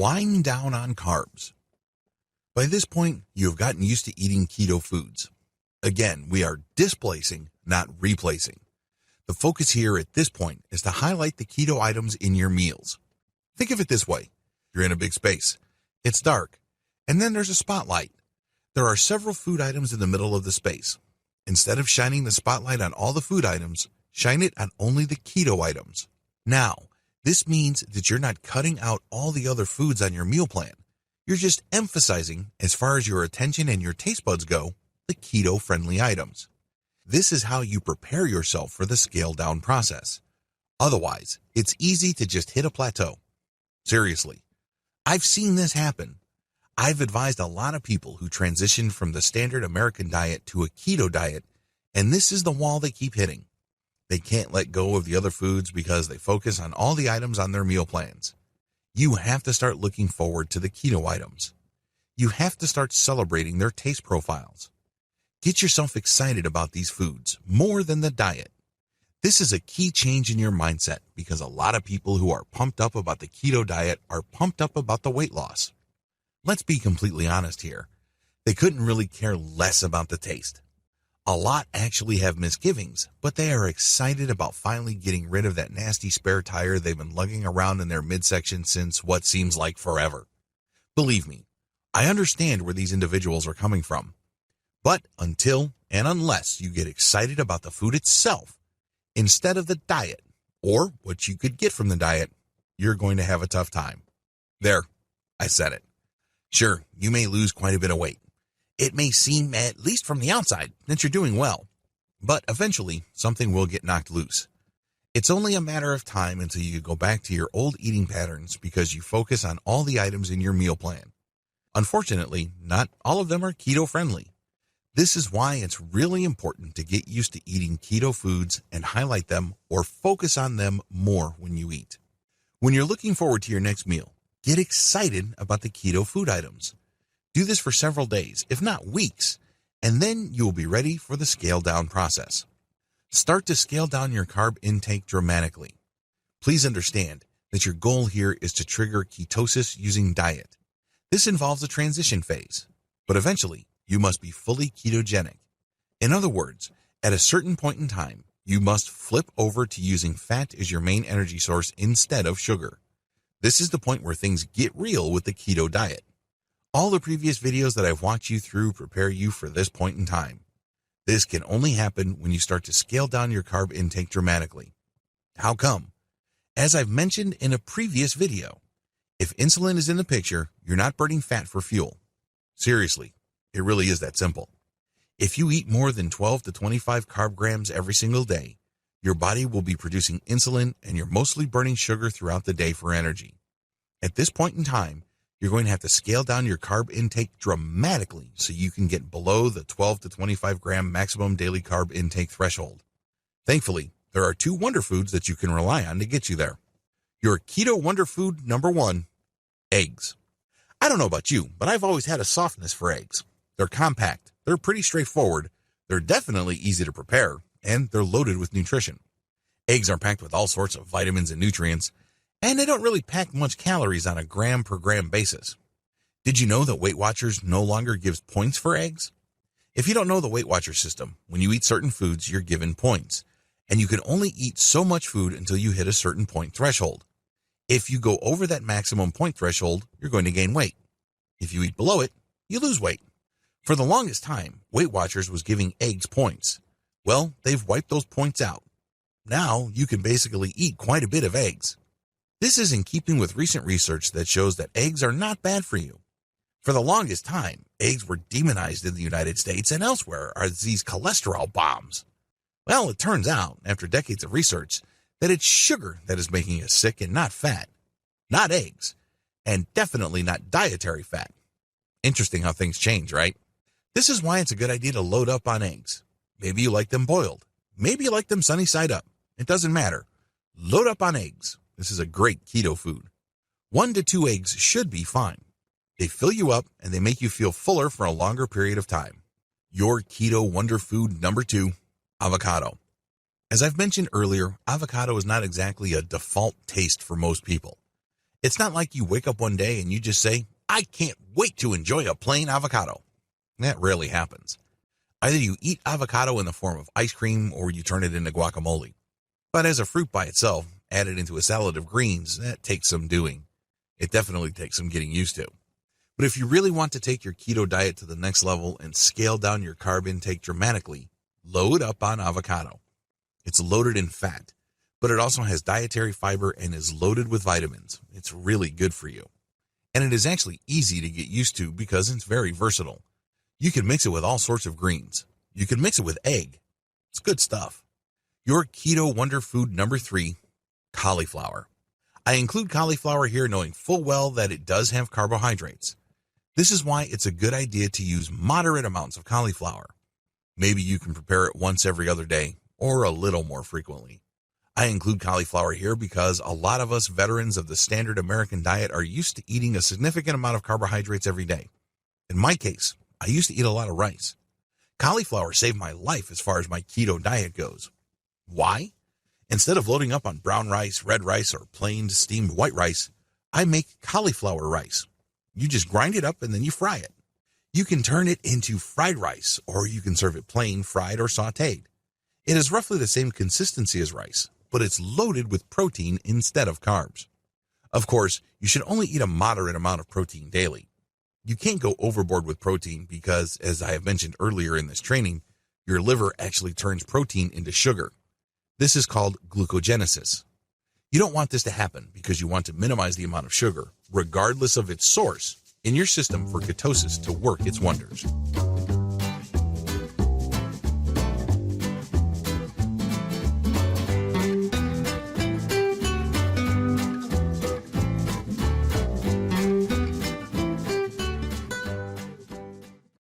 wind down on carbs. By this point, you have gotten used to eating keto foods. Again, we are displacing, not replacing. The focus here at this point is to highlight the keto items in your meals. Think of it this way. You're in a big space. It's dark, and then there's a spotlight. There are several food items in the middle of the space. Instead of shining the spotlight on all the food items, shine it on only the keto items. Now, this means that you're not cutting out all the other foods on your meal plan. You're just emphasizing, as far as your attention and your taste buds go, the keto-friendly items. This is how you prepare yourself for the scale-down process. Otherwise, it's easy to just hit a plateau. Seriously, I've seen this happen. I've advised a lot of people who transitioned from the standard American diet to a keto diet, and this is the wall they keep hitting. They can't let go of the other foods because they focus on all the items on their meal plans. You have to start looking forward to the keto items. You have to start celebrating their taste profiles. Get yourself excited about these foods more than the diet. This is a key change in your mindset because a lot of people who are pumped up about the keto diet are pumped up about the weight loss. Let's be completely honest here. They couldn't really care less about the taste. A lot actually have misgivings, but they are excited about finally getting rid of that nasty spare tire they've been lugging around in their midsection since what seems like forever. Believe me, I understand where these individuals are coming from. But until and unless you get excited about the food itself, instead of the diet, or what you could get from the diet, you're going to have a tough time. There, I said it. Sure, you may lose quite a bit of weight. It may seem, at least from the outside, that you're doing well. But eventually, something will get knocked loose. It's only a matter of time until you go back to your old eating patterns because you focus on all the items in your meal plan. Unfortunately, not all of them are keto-friendly. This is why it's really important to get used to eating keto foods and highlight them or focus on them more when you eat. When you're looking forward to your next meal, get excited about the keto food items. Do this for several days, if not weeks, and then you will be ready for the scale-down process. Start to scale down your carb intake dramatically. Please understand that your goal here is to trigger ketosis using diet. This involves a transition phase, but eventually you must be fully ketogenic. In other words, at a certain point in time, you must flip over to using fat as your main energy source instead of sugar. This is the point where things get real with the keto diet. All the previous videos that I've walked you through prepare you for this point in time. This can only happen when you start to scale down your carb intake dramatically. How come? As I've mentioned in a previous video, if insulin is in the picture, you're not burning fat for fuel. Seriously, it really is that simple. If you eat more than 12 to 25 carb grams every single day, your body will be producing insulin and you're mostly burning sugar throughout the day for energy. At this point in time, you're going to have to scale down your carb intake dramatically so you can get below the 12 to 25 gram maximum daily carb intake threshold. Thankfully, there are two wonder foods that you can rely on to get you there. Your keto wonder food number 1, eggs. I don't know about you, but I've always had a softness for eggs. They're compact, they're pretty straightforward, they're definitely easy to prepare, and they're loaded with nutrition. Eggs are packed with all sorts of vitamins and nutrients, and they don't really pack much calories on a gram per gram basis. Did you know that Weight Watchers no longer gives points for eggs? If you don't know the Weight Watcher system, when you eat certain foods, you're given points, and you can only eat so much food until you hit a certain point threshold. If you go over that maximum point threshold, you're going to gain weight. If you eat below it, you lose weight. For the longest time, Weight Watchers was giving eggs points. Well, they've wiped those points out. Now you can basically eat quite a bit of eggs. This is in keeping with recent research that shows that eggs are not bad for you. For the longest time, eggs were demonized in the United States and elsewhere as these cholesterol bombs. Well, it turns out, after decades of research, that it's sugar that is making us sick and not fat. Not eggs. And definitely not dietary fat. Interesting how things change, right? This is why it's a good idea to load up on eggs. Maybe you like them boiled. Maybe you like them sunny side up. It doesn't matter. Load up on eggs. This is a great keto food. 1 to 2 eggs should be fine. They fill you up and they make you feel fuller for a longer period of time. Your keto wonder food number 2, avocado. As I've mentioned earlier, avocado is not exactly a default taste for most people. It's not like you wake up one day and you just say, I can't wait to enjoy a plain avocado. That rarely happens. Either you eat avocado in the form of ice cream or you turn it into guacamole. But as a fruit by itself, added into a salad of greens, that takes some doing. It definitely takes some getting used to. But if you really want to take your keto diet to the next level and scale down your carb intake dramatically, load up on avocado. It's loaded in fat, but it also has dietary fiber and is loaded with vitamins. It's really good for you. And it is actually easy to get used to because it's very versatile. You can mix it with all sorts of greens. You can mix it with egg. It's good stuff. Your keto wonder food number 3, cauliflower. I include cauliflower here knowing full well that it does have carbohydrates. This is why it's a good idea to use moderate amounts of cauliflower. Maybe you can prepare it once every other day or a little more frequently. I include cauliflower here because a lot of us veterans of the standard American diet are used to eating a significant amount of carbohydrates every day. In my case, I used to eat a lot of rice. Cauliflower saved my life as far as my keto diet goes. Why? Instead of loading up on brown rice, red rice, or plain steamed white rice, I make cauliflower rice. You just grind it up and then you fry it. You can turn it into fried rice, or you can serve it plain, fried, or sautéed. It is roughly the same consistency as rice, but it's loaded with protein instead of carbs. Of course, you should only eat a moderate amount of protein daily. You can't go overboard with protein because, as I have mentioned earlier in this training, your liver actually turns protein into sugar. This is called glucogenesis. You don't want this to happen because you want to minimize the amount of sugar, regardless of its source, in your system for ketosis to work its wonders.